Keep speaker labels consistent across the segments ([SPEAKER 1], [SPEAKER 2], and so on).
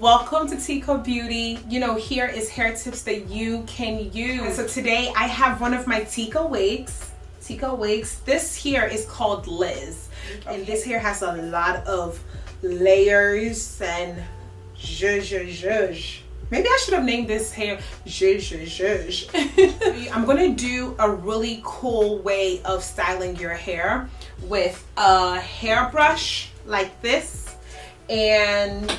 [SPEAKER 1] welcome to Tieko Beauty. You know, here is hair tips that you can use. So today I have one of my Tieko wigs. This here is called Liz. And this here has a lot of layers and zhuzh. Maybe I should have named this hair zhuzh. I'm gonna do a really cool way of styling your hair with a hairbrush like this and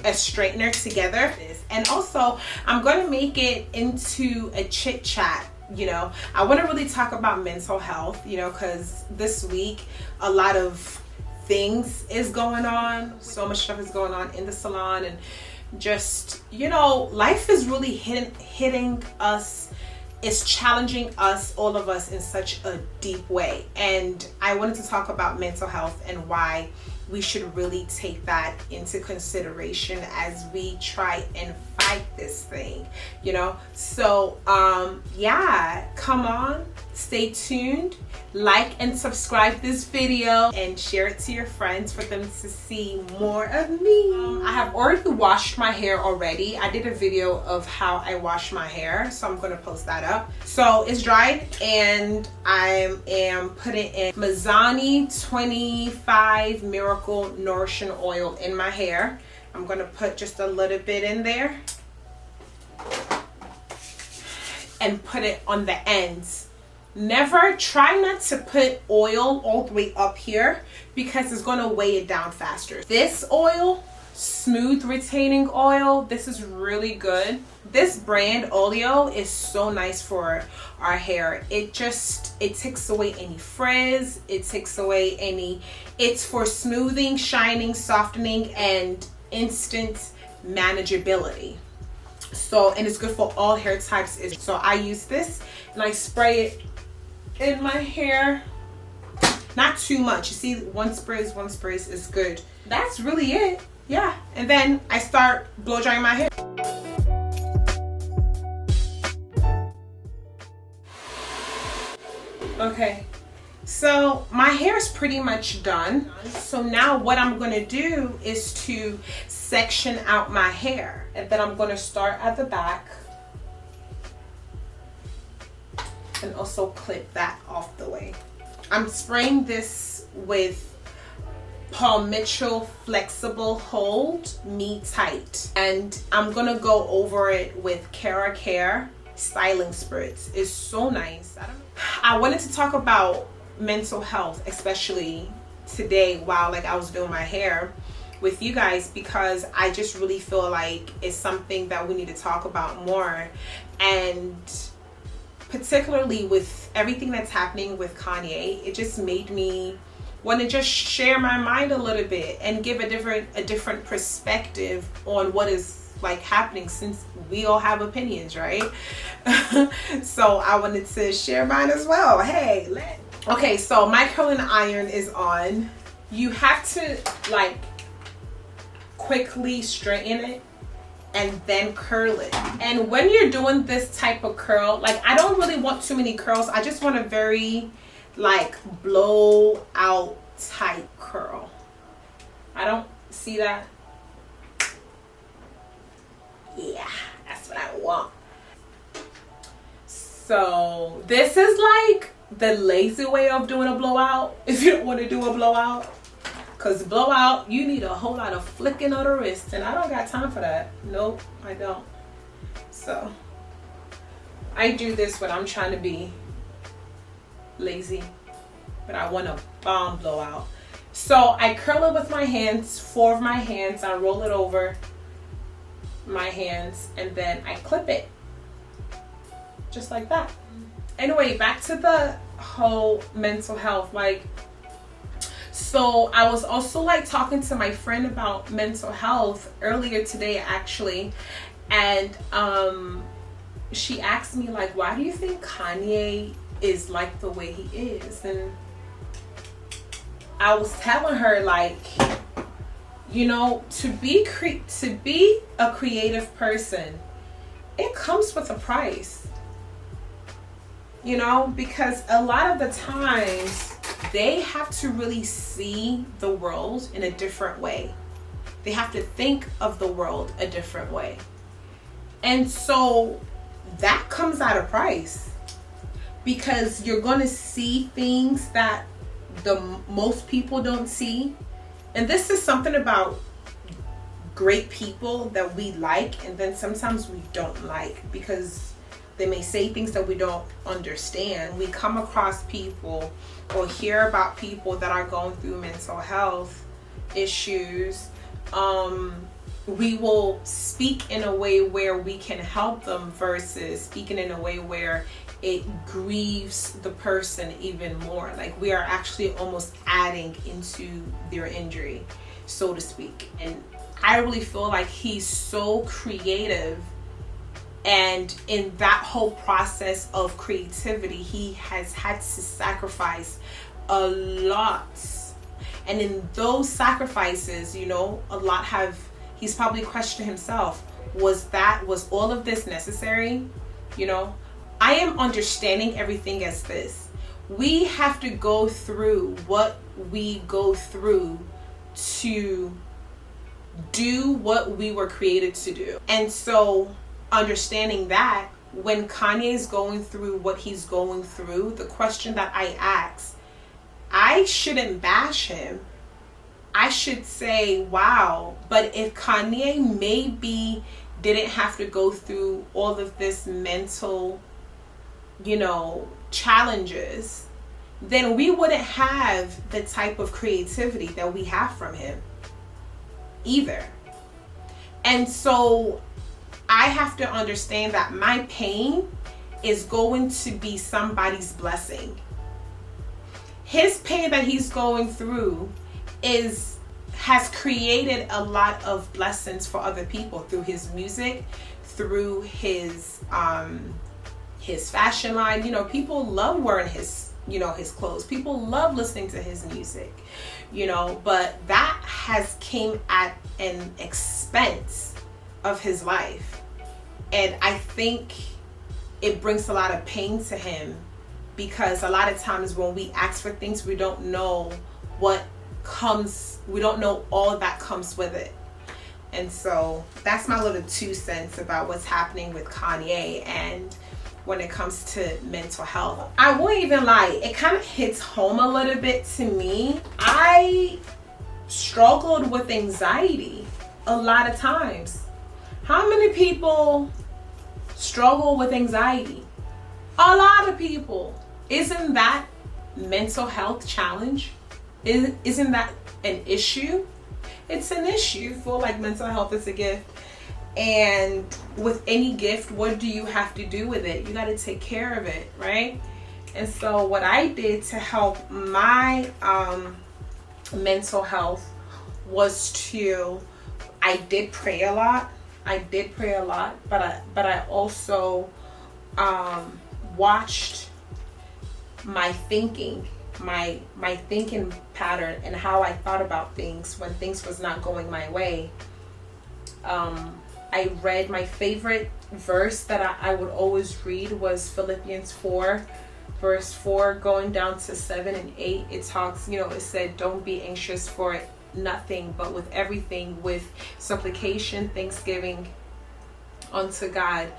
[SPEAKER 1] a straightener together. And also I'm going to make it into a chit chat. You know, I want to really talk about mental health, you know, because this week a lot of things is going on. So much stuff is going on in the salon, and just, you know, life is really hitting us. It's challenging us, all of us, in such a deep way. And I wanted to talk about mental health and why we should really take that into consideration as we try and fight this thing, you know. So yeah, come on, stay tuned, like and subscribe this video and share it to your friends for them to see more of me. I have already washed my hair already. I did a video of how I wash my hair, so I'm gonna post that up. So it's dried and I am putting in Mizani 25 Miracle Nourishing Oil in my hair. I'm gonna put just a little bit in there and put it on the ends. Try not to put oil all the way up here because it's going to weigh it down faster. This oil, smooth retaining oil, this is really good. This brand Olio is so nice for our hair. It takes away any frizz, it's for smoothing, shining, softening, and instant manageability. So, and it's good for all hair types. So I use this and I spray it in my hair. Not too much. You see, one spray is good. That's really it. Yeah. And then I start blow drying my hair. Okay. So my hair is pretty much done. So now what I'm going to do is to section out my hair. And then I'm going to start at the back and also clip that off the way. I'm spraying this with Paul Mitchell Flexible Hold Me Tight. And I'm going to go over it with Cara Care Styling Spritz. It's so nice. I wanted to talk about mental health, especially today while I was doing my hair with you guys, because I just really feel like it's something that we need to talk about more. And particularly with everything that's happening with Kanye, it just made me want to just share my mind a little bit and give a different perspective on what is happening, since we all have opinions, right? So I wanted to share mine as well. Hey, okay, so my curling iron is on. You have to quickly straighten it and then curl it. And when you're doing this type of curl, I don't really want too many curls. I just want a very blow out type curl. I don't see that. Yeah, that's what I want. So this is the lazy way of doing a blowout if you don't want to do a blowout. Because blowout, you need a whole lot of flicking of the wrist, and I don't got time for that. Nope, I don't. So I do this when I'm trying to be lazy, but I want a bomb blowout. So I curl it with my hands, 4 of my hands. I roll it over my hands, and then I clip it just like that. Anyway, back to the whole mental health. So I was also talking to my friend about mental health earlier today, actually, and she asked me why do you think Kanye is the way he is? And I was telling her you know, to be a creative person, it comes with a price, you know, because a lot of the times they have to really see the world in a different way. They have to think of the world a different way. And so that comes at a price, because you're going to see things that most people don't see. And this is something about great people that we like, and then sometimes we don't like, because they may say things that we don't understand. We come across people or hear about people that are going through mental health issues. We will speak in a way where we can help them versus speaking in a way where it grieves the person even more. Like we are actually almost adding into their injury, so to speak. And I really feel like he's so creative, and in that whole process of creativity, he has had to sacrifice a lot. And in those sacrifices, you know, he's probably questioned himself, was all of this necessary? You know, I am understanding everything as this. We have to go through what we go through to do what we were created to do. And so understanding that when Kanye is going through what he's going through, the question that I ask, I shouldn't bash him. I should say, wow, but if Kanye maybe didn't have to go through all of this mental, you know, challenges, then we wouldn't have the type of creativity that we have from him either. And so I have to understand that my pain is going to be somebody's blessing. His pain that he's going through has created a lot of blessings for other people through his music, through his fashion line. You know, people love wearing his clothes. People love listening to his music, you know, but that has came at an expense of his life. And I think it brings a lot of pain to him, because a lot of times when we ask for things, we don't know all that comes with it. And so that's my little 2 cents about what's happening with Kanye and when it comes to mental health. I won't even lie, it kind of hits home a little bit to me. I struggled with anxiety a lot of times. How many people struggle with anxiety? A lot of people. Isn't that mental health challenge? Isn't that an issue? It's an issue. I feel like mental health is a gift. And with any gift, what do you have to do with it? You got to take care of it, right? And so what I did to help my mental health was I did pray a lot. But I also watched my thinking pattern and how I thought about things when things was not going my way. I read, my favorite verse that I would always read was Philippians 4 verse 4 going down to 7 and 8. It talks, you know, it said, don't be anxious for nothing, but with everything, with supplication, thanksgiving unto God,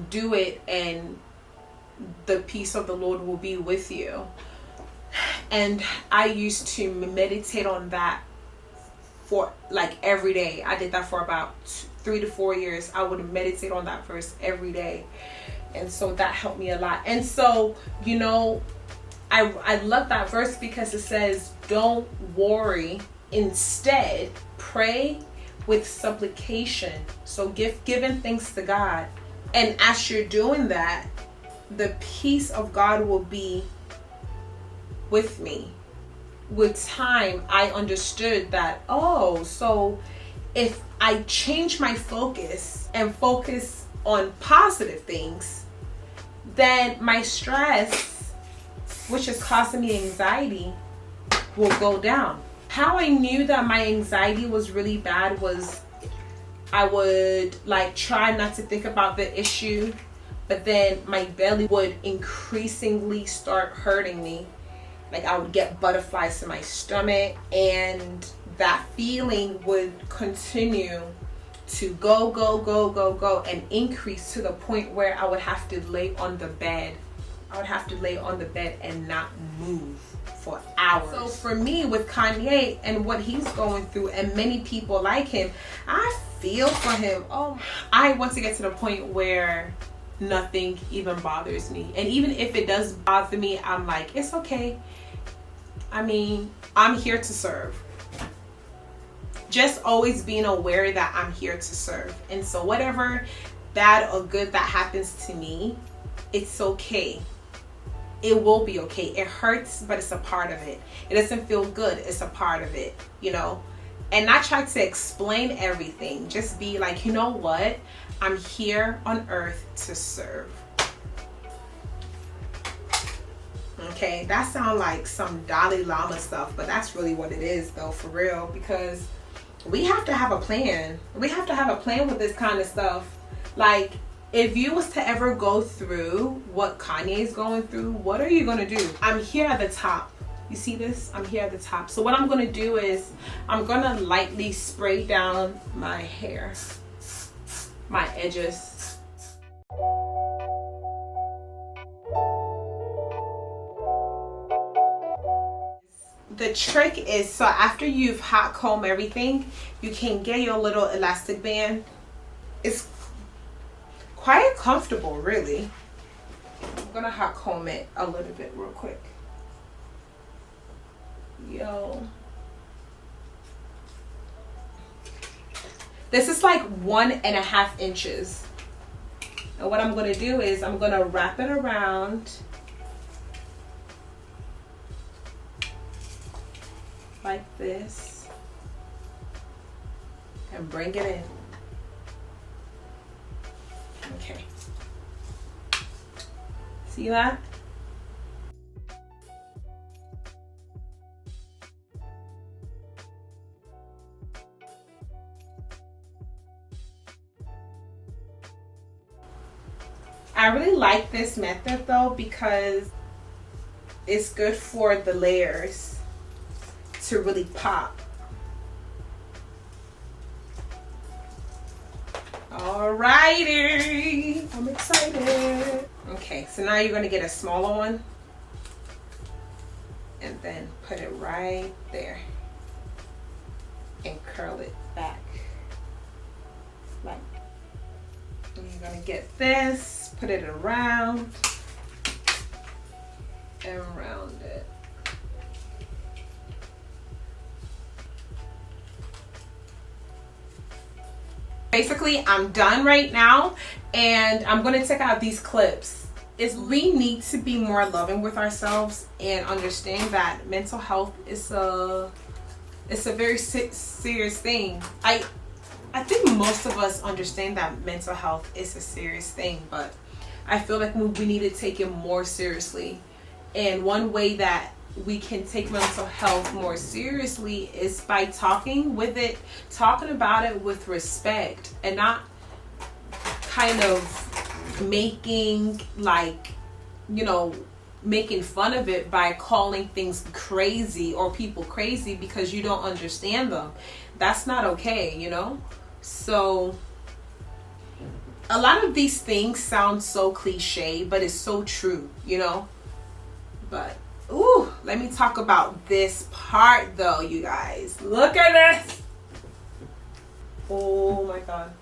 [SPEAKER 1] do it, and the peace of the Lord will be with you. And I used to meditate on that for like every day. I did that for about 3 to 4 years. I would meditate on that verse every day, and so that helped me a lot. And so, you know, I love that verse because it says, don't worry, instead pray with supplication. So giving thanks to God. And as you're doing that, the peace of God will be with me. With time, I understood that, so if I change my focus and focus on positive things, then my stress, which is causing me anxiety, will go down. How I knew that my anxiety was really bad was I would like try not to think about the issue, but then my belly would increasingly start hurting me. Like I would get butterflies in my stomach, and that feeling would continue to go and increase to the point where I would have to lay on the bed. I would have to lay on the bed and not move for hours. So for me, with Kanye and what he's going through, and many people like him, I feel for him. Oh, I want to get to the point where nothing even bothers me. And even if it does bother me, I'm like, it's okay. I mean, I'm here to serve. Just always being aware that I'm here to serve. And so whatever bad or good that happens to me, it's okay. It will be okay. It hurts, but it's a part of it. It doesn't feel good. It's a part of it, you know? And not try to explain everything. Just be like, you know what? I'm here on earth to serve. Okay, that sounds like some Dalai Lama stuff, but that's really what it is though, for real, because we have to have a plan. We have to have a plan with this kind of stuff. Like, if you was to ever go through what Kanye's going through, what are you gonna do? I'm here at the top. You see this? I'm here at the top. So what I'm gonna do is I'm gonna lightly spray down my hair, my edges. The trick is, so after you've hot comb everything, you can get your little elastic band. It's quite comfortable, really. I'm gonna hot comb it a little bit real quick. Yo. This is like 1.5 inches. And what I'm gonna do is I'm gonna wrap it around like this and bring it in. Okay. See that? I really like this method though because it's good for the layers to really pop. Alrighty, I'm excited. Okay, so now you're gonna get a smaller one and then put it right there and curl it back. Like, and you're gonna get this, put it around and round it. Basically, I'm done right now, and I'm going to take out these clips. We need to be more loving with ourselves and understand that mental health is a very serious thing. I think most of us understand that mental health is a serious thing, but I feel like we need to take it more seriously. And one way that we can take mental health more seriously is by talking about it with respect, and not kind of making, like, you know, making fun of it by calling things crazy or people crazy because you don't understand them. That's not okay, you know? So a lot of these things sound so cliche, but it's so true, you know? But ooh, let me talk about this part though, you guys. Look at this. Oh my God.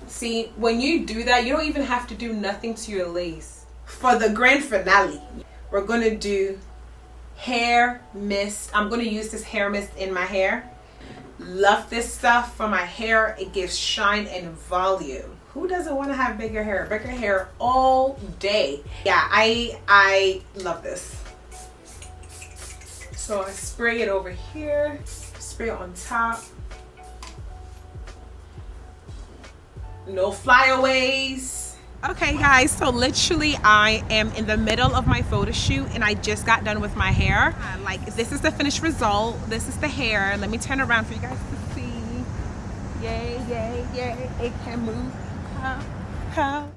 [SPEAKER 1] See, when you do that, you don't even have to do nothing to your lace. For the grand finale, we're gonna do hair mist. I'm gonna use this hair mist in my hair. Love this stuff for my hair. It gives shine and volume. Who doesn't want to have bigger hair? Bigger hair all day. Yeah, I love this. So I spray it over here, spray it on top. No flyaways. Okay guys, so literally I am in the middle of my photo shoot and I just got done with my hair. Like, this is the finished result. This is the hair. Let me turn around for you guys to see. Yay, yay, yay. It can move. How?